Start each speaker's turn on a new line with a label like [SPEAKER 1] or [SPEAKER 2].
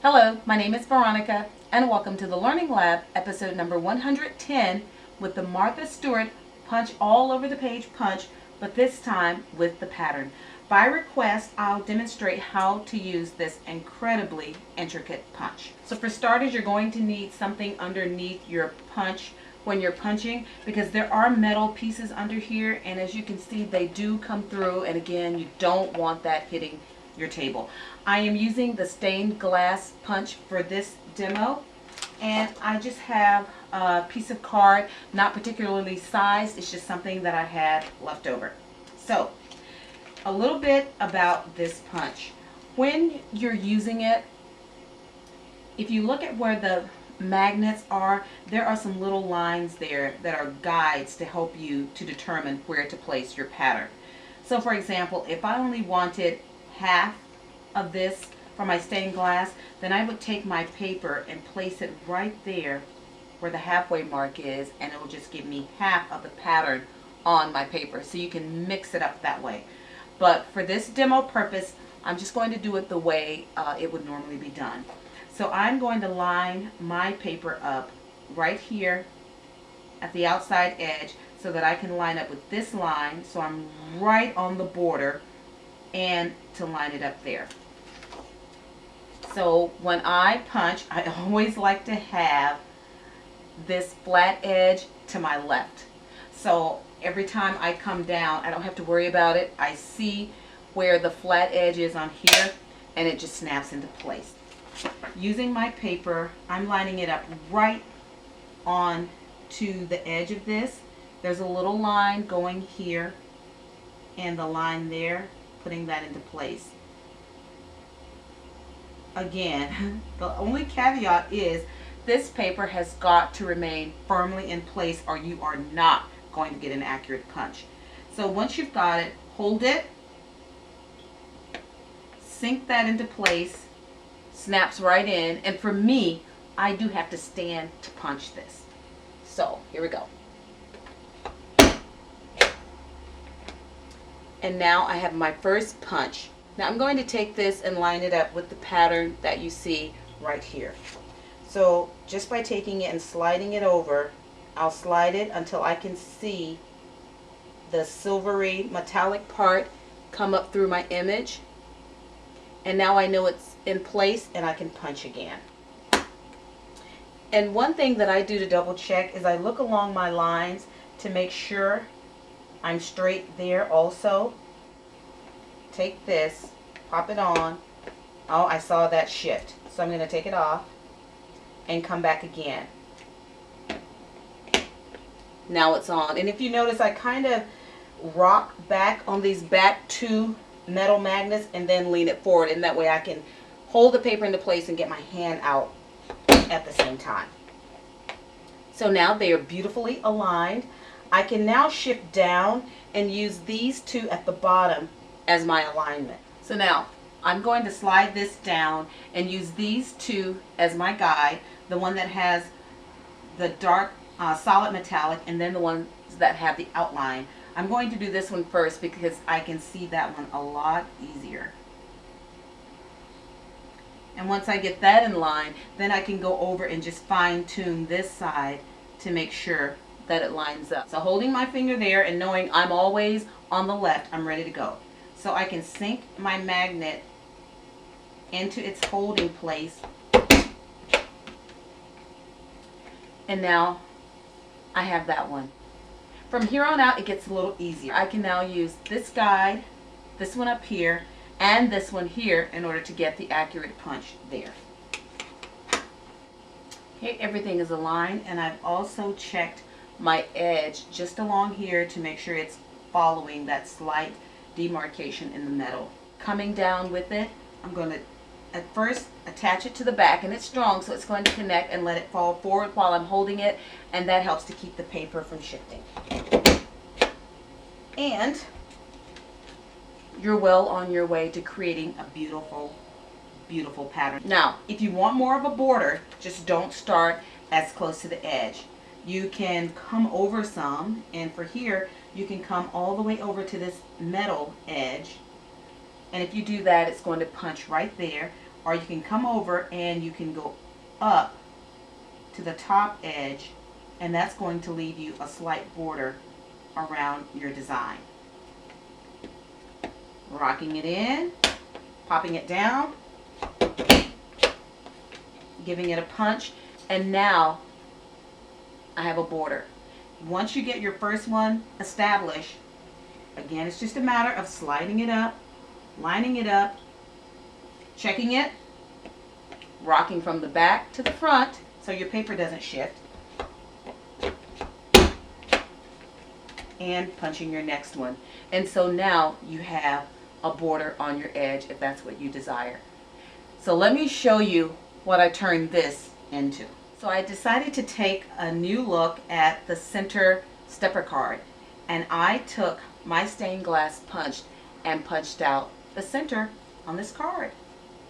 [SPEAKER 1] Hello, my name is Veronica, and welcome to the Learning Lab, episode number 110, with the Martha Stewart Punch All Over the Page punch, but this time with the pattern. By request, I'll demonstrate how to use this incredibly intricate punch. So for starters, you're going to need something underneath your punch when you're punching, because there are metal pieces under here, and as you can see, they do come through, and again, you don't want that hitting your table. I am using the stained glass punch for this demo, and I just have a piece of card, not particularly sized, it's just something that I had left over. So, a little bit about this punch. When you're using it, if you look at where the magnets are, there are some little lines there that are guides to help you to determine where to place your pattern. So for example, if I only wanted half of this for my stained glass, then I would take my paper and place it right there where the halfway mark is, and it will just give me half of the pattern on my paper. So you can mix it up that way. But for this demo purpose, I'm just going to do it the way it would normally be done. So I'm going to line my paper up right here at the outside edge so that I can line up with this line, so I'm right on the border, and to line it up there. So when I punch, I always like to have this flat edge to my left. So every time I come down, I don't have to worry about it. I see where the flat edge is on here, and it just snaps into place. Using my paper, I'm lining it up right on to the edge of this. There's a little line going here and the line there, putting that into place. Again, the only caveat is this paper has got to remain firmly in place or you are not going to get an accurate punch. So once you've got it, hold it, sink that into place, snaps right in, and for me, I do have to stand to punch this. So here we go. And now I have my first punch. Now I'm going to take this and line it up with the pattern that you see right here. So just by taking it and sliding it over, I'll slide it until I can see the silvery metallic part come up through my image. And now I know it's in place and I can punch again. And one thing that I do to double check is I look along my lines to make sure I'm straight there also. Take this, pop it on. Oh, I saw that shift. So I'm going to take it off and come back again. Now it's on. And if you notice, I kind of rock back on these back two metal magnets and then lean it forward, and that way I can hold the paper into place and get my hand out at the same time. So now they are beautifully aligned. I can now shift down and use these two at the bottom as my alignment. So now I'm going to slide this down and use these two as my guide, the one that has the dark solid metallic and then the ones that have the outline. I'm going to do this one first because I can see that one a lot easier. And once I get that in line, then I can go over and just fine tune this side to make sure that it lines up. So holding my finger there and knowing I'm always on the left, I'm ready to go. So I can sink my magnet into its holding place. And now I have that one. From here on out, it gets a little easier. I can now use this guide, this one up here, and this one here in order to get the accurate punch there. Okay, everything is aligned, and I've also checked my edge just along here to make sure it's following that slight demarcation in the metal. Coming down with it, I'm going to at first attach it to the back, and it's strong, so it's going to connect and let it fall forward while I'm holding it, and that helps to keep the paper from shifting. And you're well on your way to creating a beautiful, beautiful pattern. Now, if you want more of a border, just don't start as close to the edge. You can come over some, and for here, you can come all the way over to this metal edge. And if you do that, it's going to punch right there. or you can come over and you can go up to the top edge, and that's going to leave you a slight border around your design. Rocking it in, popping it down, giving it a punch, and now I have a border. Once you get your first one established, again, it's just a matter of sliding it up, lining it up, checking it, rocking from the back to the front so your paper doesn't shift, and punching your next one. And so now you have a border on your edge if that's what you desire. So let me show you what I turned this into. So I decided to take a new look at the center stepper card, and I took my stained glass punch and punched out the center on this card.